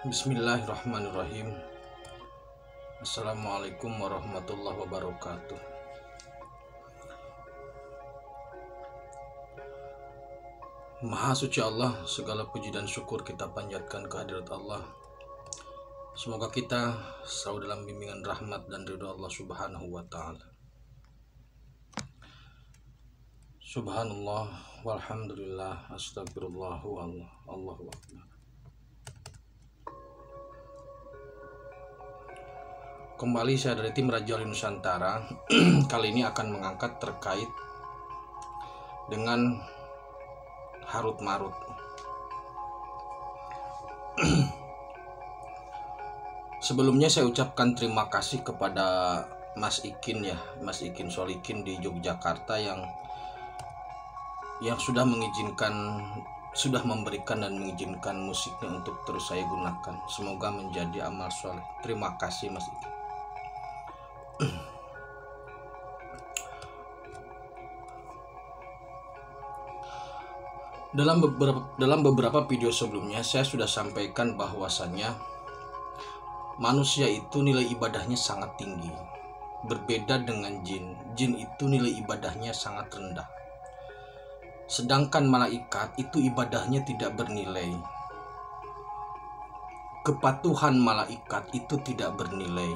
Bismillahirrahmanirrahim. Assalamualaikum warahmatullahi wabarakatuh. Maha suci Allah, segala puji dan syukur kita panjatkan kehadirat Allah. Semoga kita selalu dalam bimbingan rahmat dan ridho Allah Subhanahu wa ta'ala. Subhanallah walhamdulillah astagfirullah Allahu akbar. Kembali saya dari tim Raja Wali Nusantara. Kali ini akan mengangkat terkait dengan Harut Marut. Sebelumnya saya ucapkan terima kasih kepada Mas Ikin Solikin di Yogyakarta yang sudah memberikan dan mengizinkan musiknya untuk terus saya gunakan. Semoga menjadi amal soleh. Terima kasih Mas Ikin. Dalam beberapa video sebelumnya saya sudah sampaikan bahwasannya manusia itu nilai ibadahnya sangat tinggi. Berbeda dengan jin. Jin itu nilai ibadahnya sangat rendah. Sedangkan malaikat itu ibadahnya tidak bernilai. Kepatuhan malaikat itu tidak bernilai.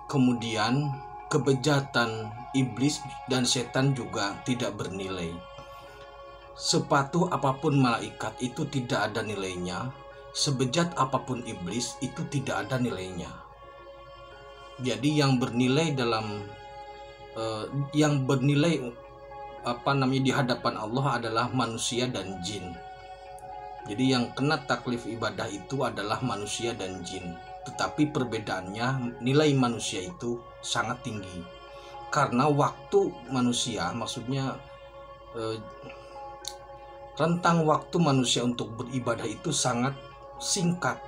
Kemudian kebejatan iblis dan setan juga tidak bernilai. Sepatuh apapun malaikat itu tidak ada nilainya. Sebejat apapun iblis itu tidak ada nilainya. Jadi yang bernilai di hadapan Allah adalah manusia dan jin. Jadi yang kena taklif ibadah itu adalah manusia dan jin. Tetapi perbedaannya nilai manusia itu sangat tinggi. Karena waktu manusia, maksudnya rentang waktu manusia untuk beribadah itu sangat singkat.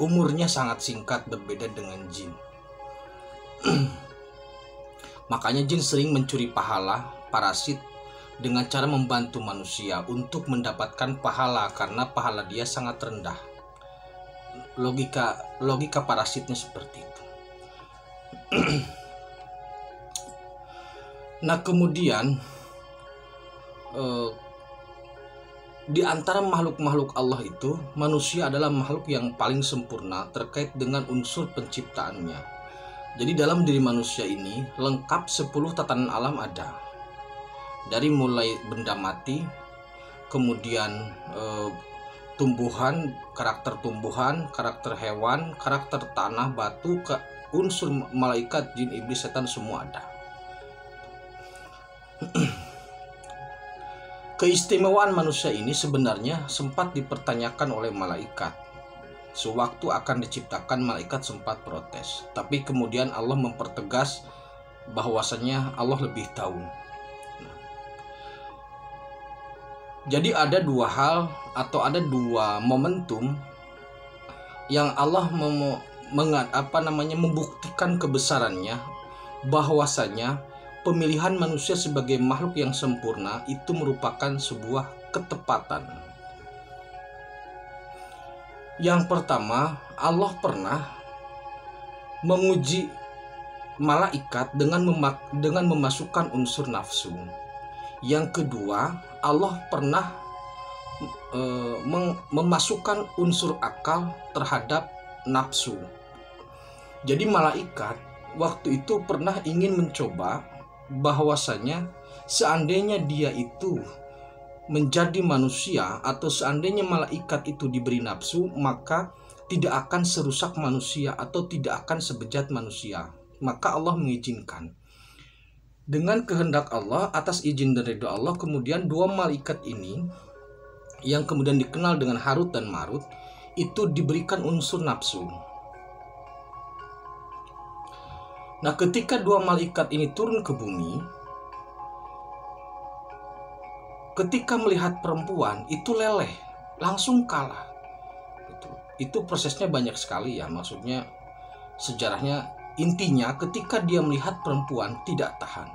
Umurnya sangat singkat, berbeda dengan jin. Makanya jin sering mencuri pahala parasit dengan cara membantu manusia untuk mendapatkan pahala karena pahala dia sangat rendah. Logika parasitnya seperti itu. Nah, kemudian di antara makhluk-makhluk Allah itu, manusia adalah makhluk yang paling sempurna terkait dengan unsur penciptaannya. Jadi dalam diri manusia ini lengkap 10 tatanan alam ada. Dari mulai benda mati, kemudian tumbuhan, karakter hewan, karakter tanah, batu, unsur malaikat, jin, iblis, setan semua ada. Keistimewaan manusia ini sebenarnya sempat dipertanyakan oleh malaikat. Sewaktu akan diciptakan, malaikat sempat protes. Tapi kemudian Allah mempertegas bahwasannya Allah lebih tahu. Jadi ada dua hal atau ada dua momentum yang Allah membuktikan kebesarannya, bahwasanya pemilihan manusia sebagai makhluk yang sempurna itu merupakan sebuah ketepatan. Yang pertama, Allah pernah menguji malaikat dengan memasukkan unsur nafsu. Yang kedua, Allah pernah memasukkan unsur akal terhadap nafsu. Jadi malaikat waktu itu pernah ingin mencoba bahwasanya seandainya dia itu menjadi manusia atau seandainya malaikat itu diberi nafsu, maka tidak akan serusak manusia atau tidak akan sebejat manusia. Maka Allah mengizinkan. Dengan kehendak Allah, atas izin dan ridho Allah, kemudian dua malaikat ini yang kemudian dikenal dengan Harut dan Marut itu diberikan unsur nafsu. Nah, ketika dua malaikat ini turun ke bumi, ketika melihat perempuan itu leleh, langsung kalah. Itu prosesnya banyak sekali ya, maksudnya sejarahnya. Intinya ketika dia melihat perempuan tidak tahan.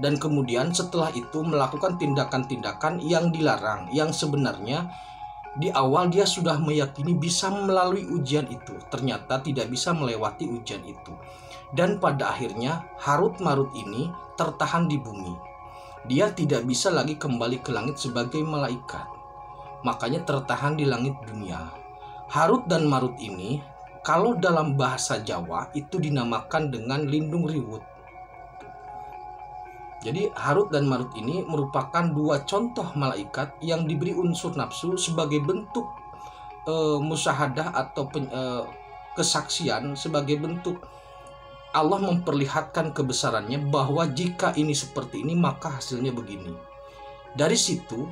Dan kemudian setelah itu melakukan tindakan-tindakan yang dilarang, yang sebenarnya Di awal dia sudah meyakini bisa melalui ujian itu, ternyata tidak bisa melewati ujian itu. Dan pada akhirnya Harut Marut ini tertahan di bumi. Dia tidak bisa lagi kembali ke langit sebagai malaikat. Makanya tertahan di langit dunia. Harut dan Marut ini kalau dalam bahasa Jawa itu dinamakan dengan lindung riwut. Jadi Harut dan Marut ini merupakan dua contoh malaikat yang diberi unsur nafsu sebagai bentuk musyahadah atau kesaksian, sebagai bentuk Allah memperlihatkan kebesarannya bahwa jika ini seperti ini maka hasilnya begini. Dari situ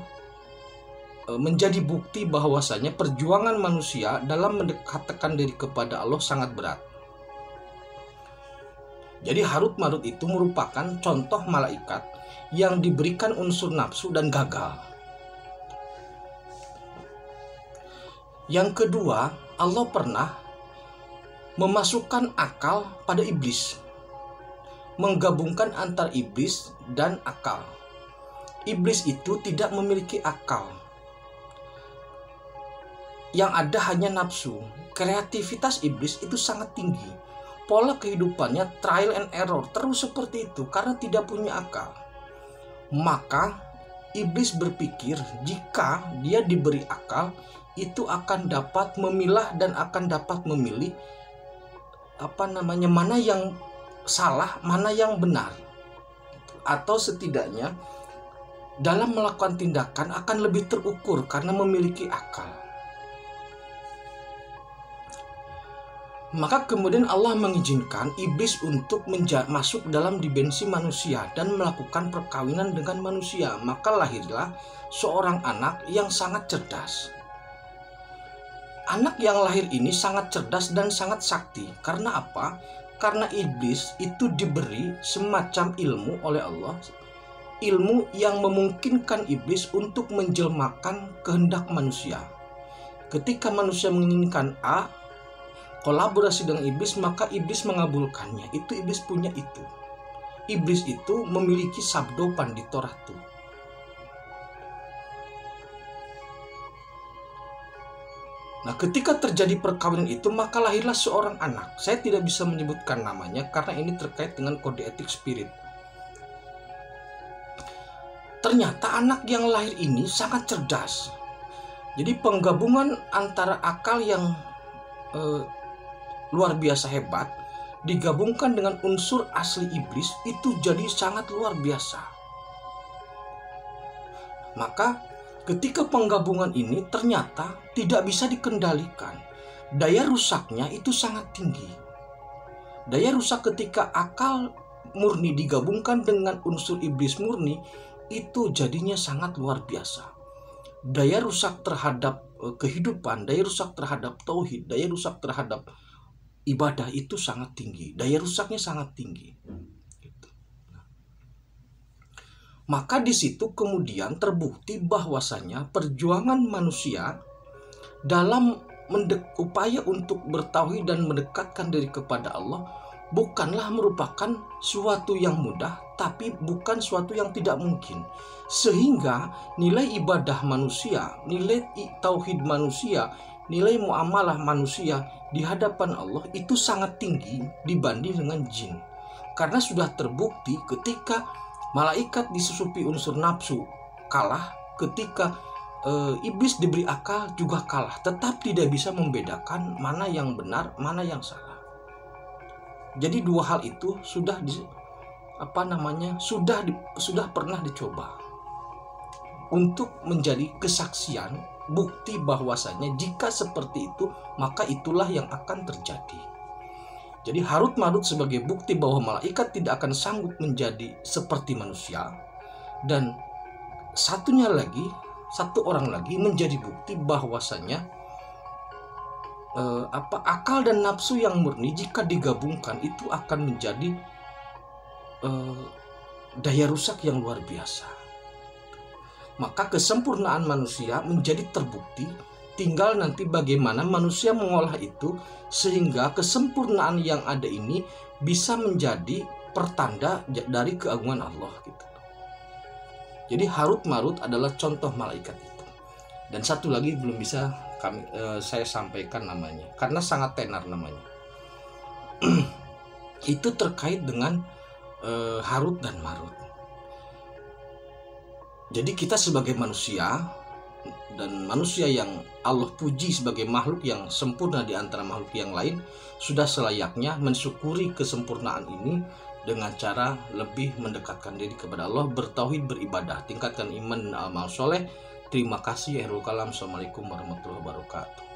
menjadi bukti bahwasanya perjuangan manusia dalam mendekatkan diri kepada Allah sangat berat. Jadi Harut Marut itu merupakan contoh malaikat yang diberikan unsur nafsu dan gagal. Yang kedua, Allah pernah memasukkan akal pada iblis, menggabungkan antar iblis dan akal. Iblis itu tidak memiliki akal, yang ada hanya nafsu. Kreativitas iblis itu sangat tinggi. Pola kehidupannya trial and error, terus seperti itu karena tidak punya akal. Maka iblis berpikir jika dia diberi akal, itu akan dapat memilah dan akan dapat memilih mana yang salah, mana yang benar. Atau setidaknya dalam melakukan tindakan akan lebih terukur karena memiliki akal. Maka kemudian Allah mengizinkan iblis untuk masuk dalam dimensi manusia dan melakukan perkawinan dengan manusia. Maka lahirlah seorang anak yang sangat cerdas. Anak yang lahir ini sangat cerdas dan sangat sakti. Karena apa? Karena iblis itu diberi semacam ilmu oleh Allah. Ilmu yang memungkinkan iblis untuk menjelmakan kehendak manusia. Ketika manusia menginginkan A, kolaborasi dengan iblis, maka iblis mengabulkannya. Itu iblis punya itu. Iblis itu memiliki sabdo pandito ratu. Nah, ketika terjadi perkawinan itu, maka lahirlah seorang anak. Saya tidak bisa menyebutkan namanya karena ini terkait dengan kode etik spirit. Ternyata anak yang lahir ini sangat cerdas. Jadi penggabungan antara akal yang luar biasa hebat digabungkan dengan unsur asli iblis itu jadi sangat luar biasa. Maka ketika penggabungan ini ternyata tidak bisa dikendalikan. Daya rusaknya itu sangat tinggi. Daya rusak ketika akal murni digabungkan dengan unsur iblis murni itu jadinya sangat luar biasa. Daya rusak terhadap kehidupan, daya rusak terhadap tauhid, daya rusak terhadap ibadah itu sangat tinggi. Daya rusaknya sangat tinggi. Maka di situ kemudian terbukti bahwasanya perjuangan manusia dalam upaya untuk bertauhid dan mendekatkan diri kepada Allah bukanlah merupakan suatu yang mudah, tapi bukan suatu yang tidak mungkin. Sehingga nilai ibadah manusia, nilai tauhid manusia, nilai muamalah manusia di hadapan Allah itu sangat tinggi dibanding dengan jin. Karena sudah terbukti ketika malaikat disusupi unsur nafsu kalah, ketika iblis diberi akal juga kalah, tetap tidak bisa membedakan mana yang benar, mana yang salah. Jadi dua hal itu sudah sudah pernah dicoba untuk menjadi kesaksian, bukti bahwasanya jika seperti itu maka itulah yang akan terjadi. Jadi Harut Marut sebagai bukti bahwa malaikat tidak akan sanggup menjadi seperti manusia, dan satu orang lagi menjadi bukti bahwasanya akal dan nafsu yang murni jika digabungkan itu akan menjadi daya rusak yang luar biasa. Maka kesempurnaan manusia menjadi terbukti, tinggal nanti bagaimana manusia mengolah itu sehingga kesempurnaan yang ada ini bisa menjadi pertanda dari keagungan Allah gitu. Jadi Harut Marut adalah contoh malaikat itu. Dan satu lagi belum bisa saya sampaikan namanya karena sangat tenar namanya. Itu terkait dengan Harut dan Marut. Jadi kita sebagai manusia, dan manusia yang Allah puji sebagai makhluk yang sempurna di antara makhluk yang lain, sudah selayaknya mensyukuri kesempurnaan ini dengan cara lebih mendekatkan diri kepada Allah, bertauhid, beribadah, tingkatkan iman dan amal soleh. Terima kasih. Akhirul kalam. Assalamualaikum warahmatullahi wabarakatuh.